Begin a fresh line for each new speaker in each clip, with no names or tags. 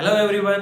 Hello everyone,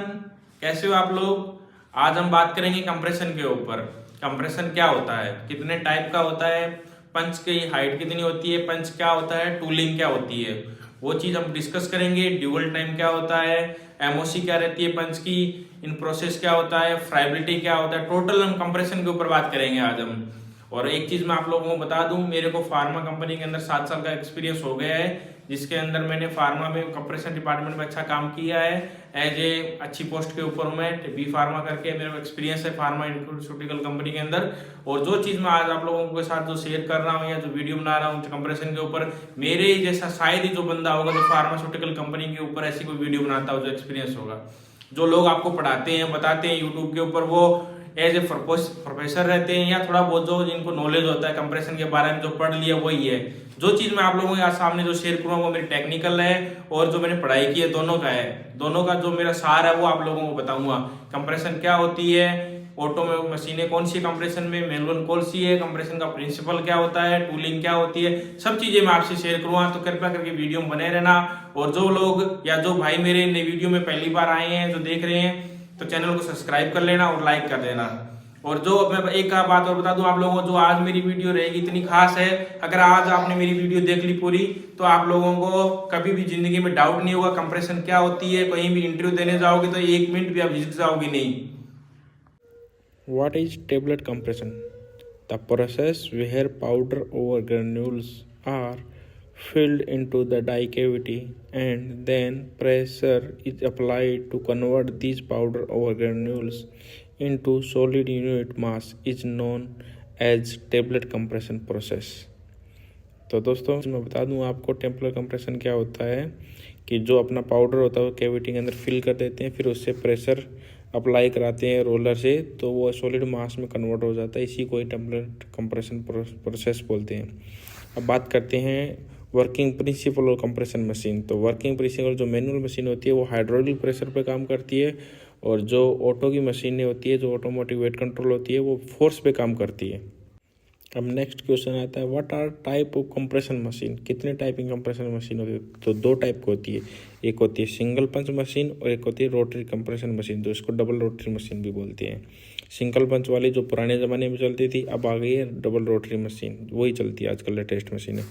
कैसे हो आप लोग। आज हम बात करेंगे कंप्रेशन के ऊपर। कंप्रेशन क्या होता है, कितने टाइप का होता है, पंच की हाइट कितनी होती है, पंच क्या होता है, टूलिंग क्या होती है, वो चीज़ हम डिस्कस करेंगे। ड्यूअल टाइम क्या होता है, एमओसी क्या रहती है पंच की, इन प्रोसेस क्या होता है, फ्राइबिलिटी क्या होता है। टोटल हम कंप्रेशन के ऊपर बात करेंगे आज हम। और एक चीज़ मैं आप लोगों को बता दूं, मेरे को फार्मा कंपनी के अंदर 7 साल का एक्सपीरियंस हो गया है, जिसके अंदर मैंने फार्मा में कंप्रेशन डिपार्टमेंट में अच्छा काम किया है। एज ए अच्छी पोस्ट के ऊपर मैं बी फार्मा करके मेरा एक्सपीरियंस है फार्मास्यूटिकल कंपनी के अंदर। और जो चीज़ मैं आज आप लोगों के साथ जो शेयर कर रहा हूँ या जो वीडियो बना रहा हूँ कंप्रेशन के ऊपर, मेरे जैसा शायद ही जो बंदा होगा जो फार्मास्यूटिकल कंपनी के ऊपर ऐसी कोई वीडियो बनाता हो जो एक्सपीरियंस होगा। जो लोग आपको पढ़ाते हैं बताते हैं यूट्यूब के ऊपर, वो एज ए प्रोफेसर रहते हैं या थोड़ा बहुत जो जिनको नॉलेज होता है कंप्रेशन के बारे में जो पढ़ लिया वही है। जो चीज़ मैं आप लोगों के सामने जो शेयर करूँगा वो मेरी टेक्निकल है और जो मैंने पढ़ाई की है दोनों का है। दोनों का जो मेरा सार है वो आप लोगों को बताऊंगा। कंप्रेशन क्या होती है, ऑटो में मशीनें कौन सी कंप्रेशन में, मैनुअल कौन सी है, कंप्रेशन का प्रिंसिपल क्या होता है, टूलिंग क्या होती है, सब चीज़ें मैं आपसे शेयर करूँगा। तो कृपया करके वीडियो में बने रहना। और जो लोग या जो भाई मेरे नई वीडियो में पहली बार आए हैं जो देख रहे हैं, तो चैनल को सब्सक्राइब कर लेना और लाइक कर देना। और जो मैं एक बात और बता दूं आप लोगों को, जो आज मेरी वीडियो रहेगी इतनी खास है, अगर आज आपने मेरी वीडियो देख ली पूरी तो आप लोगों को कभी भी जिंदगी में डाउट नहीं होगा कंप्रेशन क्या होती है। कहीं भी इंटरव्यू देने जाओगे तो 1 मिनट भी आप झिझक जाओगे नहीं।
What is tablet compression? The process where powder or granules are filled into the die cavity and then pressure is applied to convert these powder or granules into solid unit mass is known as tablet compression process. तो दोस्तों मैं बता दूं आपको Templar compression क्या होता है कि जो अपना पाउडर होता है वो कैविटी के अंदर फिल कर देते हैं, फिर उससे प्रेशर अप्लाई कराते हैं रोलर से, तो वो सॉलिड मास में कन्वर्ट हो जाता है। इसी को टेम्पलर कंप्रेशन प्रोसेस बोलते हैं। अब बात करते हैं वर्किंग प्रिंसिपल और कंप्रेशन मशीन। तो वर्किंग प्रिंसिपल जो मैनुअल मशीन होती है वो हाइड्रोलिक प्रेशर पे काम करती है, और जो ऑटो की मशीनें होती है जो ऑटोमोटिव वेट कंट्रोल होती है वो फोर्स पे काम करती है। अब नेक्स्ट क्वेश्चन आता है what are type of compression machine. कितने टाइप की कंप्रेशन मशीन होती है? तो 2 टाइप की होती है। एक होती है सिंगल पंच मशीन और एक होती है रोटरी कंप्रेशन मशीन, जो इसको डबल रोटरी मशीन भी बोलते हैं। सिंगल पंच वाली जो पुराने ज़माने में चलती थी, अब आ गई है डबल रोटरी मशीन, वही चलती है आजकल लेटेस्ट मशीनें।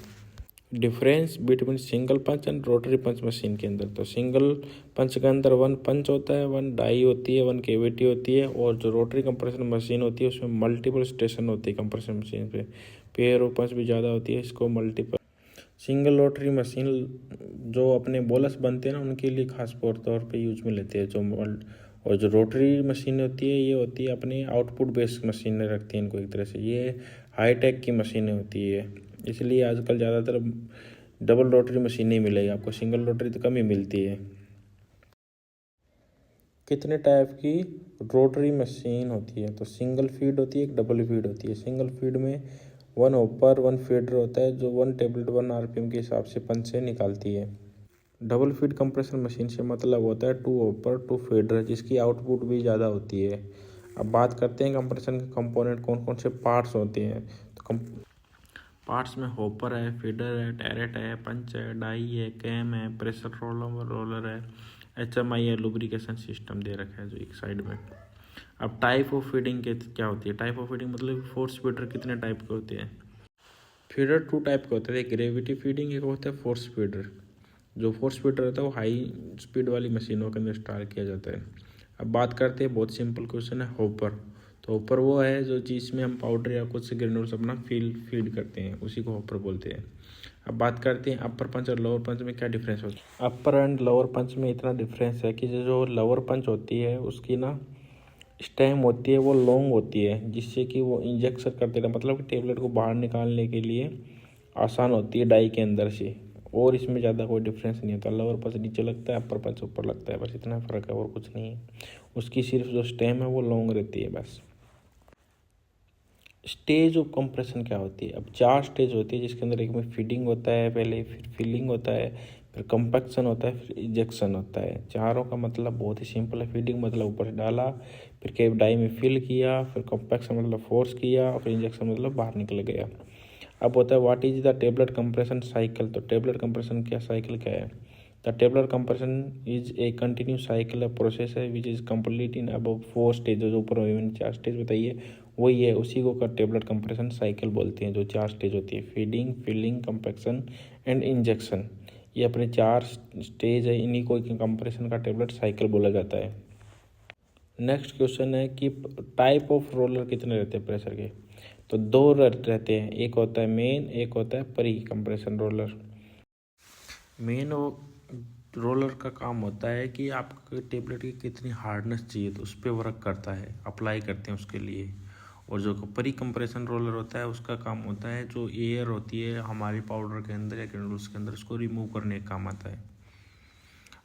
Difference between single punch and rotary punch machine के अंदर, तो सिंगल पंच के अंदर 1 पंच होता है, 1 डाई होती है, 1 केविटी होती है। और जो रोटरी कंप्रेशन मशीन होती है उसमें मल्टीपल स्टेशन होती है कंप्रेशन मशीन पे, पेयर और पंच भी ज़्यादा होती है, इसको मल्टीपल। सिंगल रोटरी मशीन जो अपने बोलस बनते हैं ना उनके लिए खास तौर पे यूज में लेते हैं और जो रोटरी मशीन होती है ये होती है अपने आउटपुट बेस्ड मशीनें रखती हैं इनको एक तरह से, ये हाईटेक की मशीनें होती है। इसलिए आजकल ज़्यादातर डबल रोटरी मशीन नहीं मिलेगी आपको, सिंगल रोटरी तो कम ही मिलती है। कितने टाइप की रोटरी मशीन होती है? तो सिंगल फीड होती है, एक डबल फीड होती है। सिंगल फीड में 1 हॉपर 1 फीडर होता है जो 1 टेबलेट 1 आरपीएम के हिसाब से पंच से निकालती है। डबल फीड कंप्रेशन मशीन से मतलब होता है 2 हॉपर 2 फीडर, जिसकी आउटपुट भी ज़्यादा होती है। अब बात करते हैं कंप्रेशन के कंपोनेंट कौन कौन से पार्ट्स होते हैं। तो पार्ट्स में हॉपर है, फीडर है, टैरेट है, पंच है, डाई है, कैम है, प्रेशर रोलर है, HMI है, लुब्रिकेशन सिस्टम दे रखा है जो एक साइड में। अब टाइप ऑफ फीडिंग के क्या होती है? टाइप ऑफ फीडिंग मतलब फोर्स फीडर कितने टाइप के होते हैं? फीडर 2 टाइप के होते हैं, एक ग्रेविटी फीडिंग, एक होता है फोर्स फीडर। जो फोर्स फीडर होता है वो हाई स्पीड वाली मशीनों के अंदर इंस्टॉल किया जाता है। अब बात करते हैं, बहुत सिंपल क्वेश्चन है, हॉपर। तो हॉपर वो है जो जिसमें हम पाउडर या कुछ ग्रेन्यूल्स अपना फीड करते हैं, उसी को हॉपर बोलते हैं। अब बात करते हैं अपर पंच और लोअर पंच में क्या डिफरेंस होता है। अपर एंड लोअर पंच में इतना डिफरेंस है कि जो लोअर पंच होती है उसकी ना स्टेम होती है वो लॉन्ग होती है, जिससे कि वो इंजेक्शन करते हैं, मतलब कि टेबलेट को बाहर निकालने के लिए आसान होती है डाई के अंदर से। और इसमें ज़्यादा कोई डिफरेंस नहीं होता। लोअर पंच नीचे लगता है, अपर पंच ऊपर लगता है, बस इतना फ़र्क है और कुछ नहीं है। उसकी सिर्फ जो स्टेम है वो लॉन्ग रहती है बस। स्टेज ऑफ कंप्रेशन क्या होती है? अब 4 स्टेज होती है, जिसके अंदर एक में फीडिंग होता है पहले, फिर फिलिंग होता है, फिर कंपैक्शन होता है, फिर इंजेक्शन होता है। चारों का मतलब बहुत ही सिंपल है। फीडिंग मतलब ऊपर से डाला, फिर केव डाई में फिल किया, फिर कंपैक्शन मतलब फोर्स किया, और फिर इंजेक्शन मतलब बाहर निकल गया। अब होता है what is the tablet compression cycle. तो टेबलेट कंप्रेशन क्या साइकिल क्या है? The tablet compression is a continuous cycle process है which is complete in about 4 stages. ऊपर मैंने 4 स्टेज बताइए, वही है, उसी को टेबलर कंप्रेशन साइकिल बोलते हैं, जो 4 स्टेज होती है, feeding, filling, compaction and injection. ये अपने 4 स्टेज है, इन्हीं को कंप्रेशन का टेबलेट साइकिल बोला जाता है। नेक्स्ट क्वेश्चन है कि टाइप ऑफ रोलर कितने रहते हैं प्रेशर के। तो 2 रहते हैं, एक होता है मेन, एक होता है pre compression roller. Main roller का काम होता है कि आपके टेबलेट की कितनी हार्डनेस चाहिए तो उस पर वर्क करता है, अप्लाई करते हैं उसके लिए। और जो प्री कंप्रेशन रोलर होता है उसका काम होता है जो एयर होती है हमारी पाउडर के अंदर या ग्रेनुल्स के अंदर, उसको रिमूव करने का काम आता है।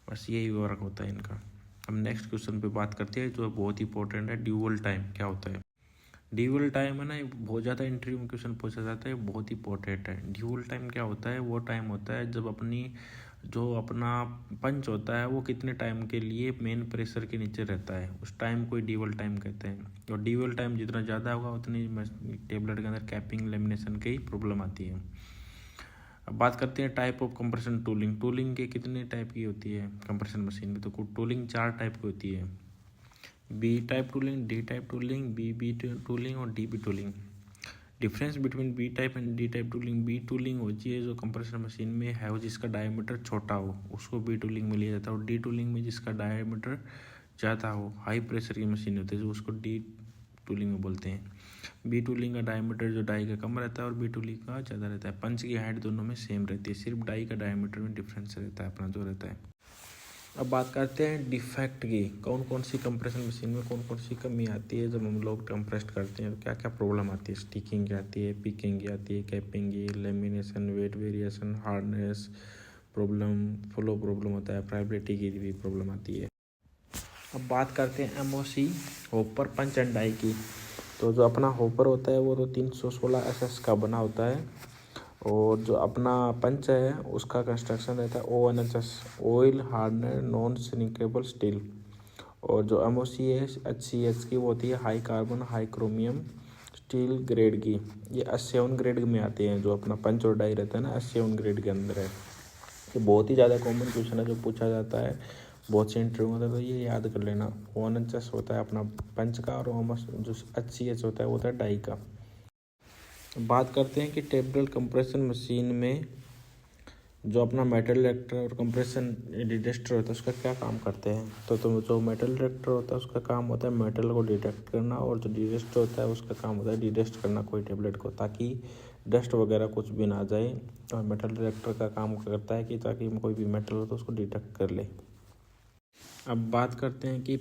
बस यही वर्क होता है इनका। अब नेक्स्ट क्वेश्चन पे बात करते हैं जो बहुत इंपॉर्टेंट है, ड्यूअल टाइम क्या होता है। ड्यूअल टाइम है ना, बहुत ज़्यादा इंटरव्यू में क्वेश्चन पूछा जाता है, बहुत इंपॉर्टेंट है। ड्यूअल टाइम क्या होता है, वो टाइम होता है जब अपना पंच होता है वो कितने टाइम के लिए मेन प्रेशर के नीचे रहता है, उस टाइम को ड्यूअल टाइम कहते हैं। और ड्यूअल टाइम जितना ज़्यादा होगा उतनी टेबलेट के अंदर कैपिंग लेमिनेशन की प्रॉब्लम आती है। अब बात करते हैं type of compression tooling. Tooling के कितने टाइप की होती है कंप्रेशन मशीन में, तो टूलिंग 4 टाइप की होती है, B type tooling, D type tooling, B tooling और D tooling. Difference between B type and D type tooling, B tooling होती है जो कंप्रेसर मशीन में है वो जिसका डायमीटर छोटा हो उसको बी टूलिंग में लिया जाता है, और डी टूलिंग में जिसका डायमीटर ज़्यादा हो, हाई प्रेशर की मशीन होती है जो उसको डी टूलिंग में बोलते हैं। बी टूलिंग का डायमीटर जो डाई का कम रहता है और बी टूलिंग का ज़्यादा रहता है। पंच की हाइट दोनों में सेम रहती है, सिर्फ डाई का डायमीटर में डिफरेंस रहता है अपना जो रहता है। अब बात करते हैं डिफेक्ट की, कौन कौन सी कंप्रेशन मशीन में कौन कौन सी कमी आती है जब हम लोग कंप्रेस करते हैं, क्या क्या प्रॉब्लम आती है। स्टिकिंग की आती है, पिकिंग की आती है, कैपिंग की, lamination, weight variation, hardness problem, flow problem होता है, फ्राइबिलिटी की भी प्रॉब्लम आती है। अब बात करते हैं MOC, hopper punch and die की। तो जो अपना हॉपर होता है वो तो 316 SS का बना होता है, और जो अपना पंच है उसका कंस्ट्रक्शन रहता है ONHS, oil hardness non shrinkable steel. और जो MOC है HCH की, वो होती है high carbon high chromium steel grade की। ये 87 ग्रेड में आते हैं, जो अपना पंच और डाई रहता है ना 87 ग्रेड के अंदर है। ये बहुत ही ज़्यादा कॉमन क्वेश्चन है जो पूछा जाता है बहुत से इंटरव्यू में, तो ये याद कर लेना। ONHS होता है अपना पंच का, और जो HCH होता है वो होता है डाई का। बात करते हैं कि टेबल कंप्रेशन मशीन में जो अपना मेटल डिटेक्टर और कंप्रेशन डिटेक्टर होता है उसका क्या काम करते हैं। तो जो मेटल डिटेक्टर होता है उसका काम होता है मेटल को डिटेक्ट करना, और जो डिटेक्टर होता है उसका काम होता है डिटेक्ट करना कोई टेबलेट को, ताकि डस्ट वगैरह कुछ भी ना जाए। और मेटल डिटेक्टर का काम करता है कि ताकि कोई भी मेटल हो तो उसको डिटेक्ट कर ले। अब बात करते हैं कि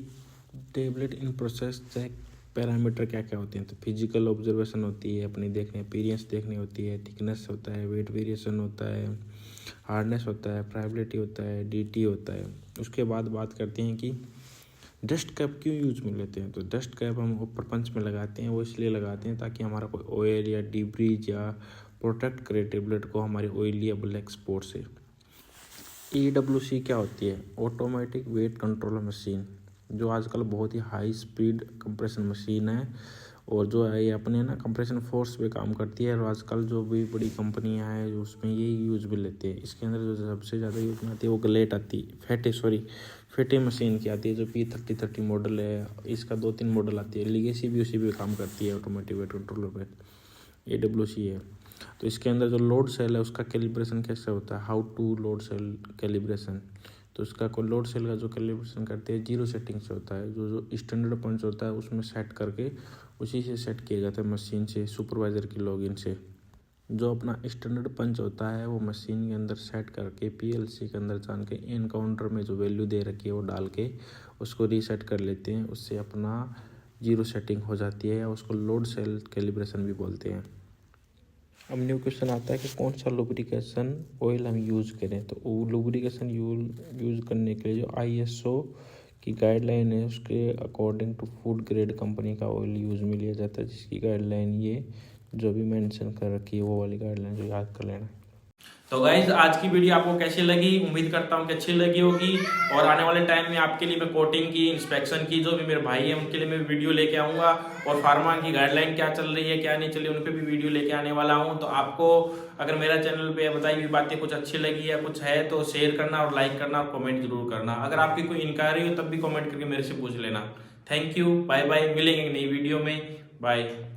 tablet in process check parameter क्या क्या होते हैं। तो फिजिकल ऑब्जर्वेशन होती है, अपनी देखने अपीयरेंस देखनी होती है, थिकनेस होता है, वेट वेरिएशन होता है, हार्डनेस होता है, फ्राइबिलिटी होता है, DT होता है। उसके बाद बात करते हैं कि डस्ट कैप क्यों यूज में लेते हैं। तो डस्ट कैप हम ऊपर पंच में लगाते हैं, वो इसलिए लगाते हैं ताकि हमारा कोई ऑयल या डिब्रीज या प्रोटेक्ट करे टेबलेट को हमारे ऑयली या ब्लैक स्पॉट से। EWC क्या होती है, ऑटोमेटिक वेट कंट्रोल मशीन, जो आजकल बहुत ही हाई स्पीड कंप्रेशन मशीन है, और जो है ये अपने ना कंप्रेशन फोर्स पे काम करती है। और आजकल जो भी बड़ी कंपनियां हैं उसमें ये यूज भी लेते हैं। इसके अंदर जो सबसे ज़्यादा यूज में आती है वो ग्लेट आती है, फेटे मशीन की आती है जो P3030 मॉडल है। इसका 2-3 मॉडल आती है, लीगेसी भी उसी पे काम करती है, ऑटोमेटिक वेट कंट्रोलर पे AWC है। तो इसके अंदर जो लोड सेल है उसका कैलिब्रेशन कैसे होता है, how to load cell calibration. तो इसका लोड सेल का जो कैलिब्रेशन करते हैं 0 सेटिंग से होता है, जो स्टैंडर्ड पंच होता है उसमें सेट करके उसी से सेट किया जाता है मशीन से, सुपरवाइज़र की लॉगिन से। जो अपना स्टैंडर्ड पंच होता है वो मशीन के अंदर सेट करके PLC के अंदर जान के एनकाउंटर में जो वैल्यू दे रखी है वो डाल के उसको रीसेट कर लेते हैं, उससे अपना 0 सेटिंग हो जाती है, या उसको लोड सेल कैलिब्रेशन भी बोलते हैं। अब न्यू क्वेश्चन आता है कि कौन सा लुब्रिकेशन ऑयल हम यूज़ करें। तो वो लुब्रिकेशन यूज़ करने के लिए जो ISO की गाइडलाइन है उसके according to food grade company का ऑयल यूज़ में लिया जाता है, जिसकी गाइडलाइन ये जो भी मेंशन कर रखी है वो वाली गाइडलाइन जो याद कर लेना।
तो गाइज आज की वीडियो आपको कैसी लगी, उम्मीद करता हूँ कि अच्छी लगी होगी। और आने वाले टाइम में आपके लिए मैं कोटिंग की, इंस्पेक्शन की, जो भी मेरे भाई हैं उनके लिए मैं वीडियो लेके आऊँगा। और फार्मा की गाइडलाइन क्या चल रही है क्या नहीं चल रही है उन पर भी वीडियो लेके आने वाला हूँ। तो आपको अगर मेरा चैनल पे बताई हुई बातें कुछ अच्छी लगी या कुछ है तो शेयर करना और लाइक करना और कमेंट जरूर करना। अगर आपकी कोई इंक्वायरी हो तब भी कमेंट करके मेरे से पूछ लेना। थैंक यू, बाय बाय, मिलेंगे एक नई वीडियो में, बाय।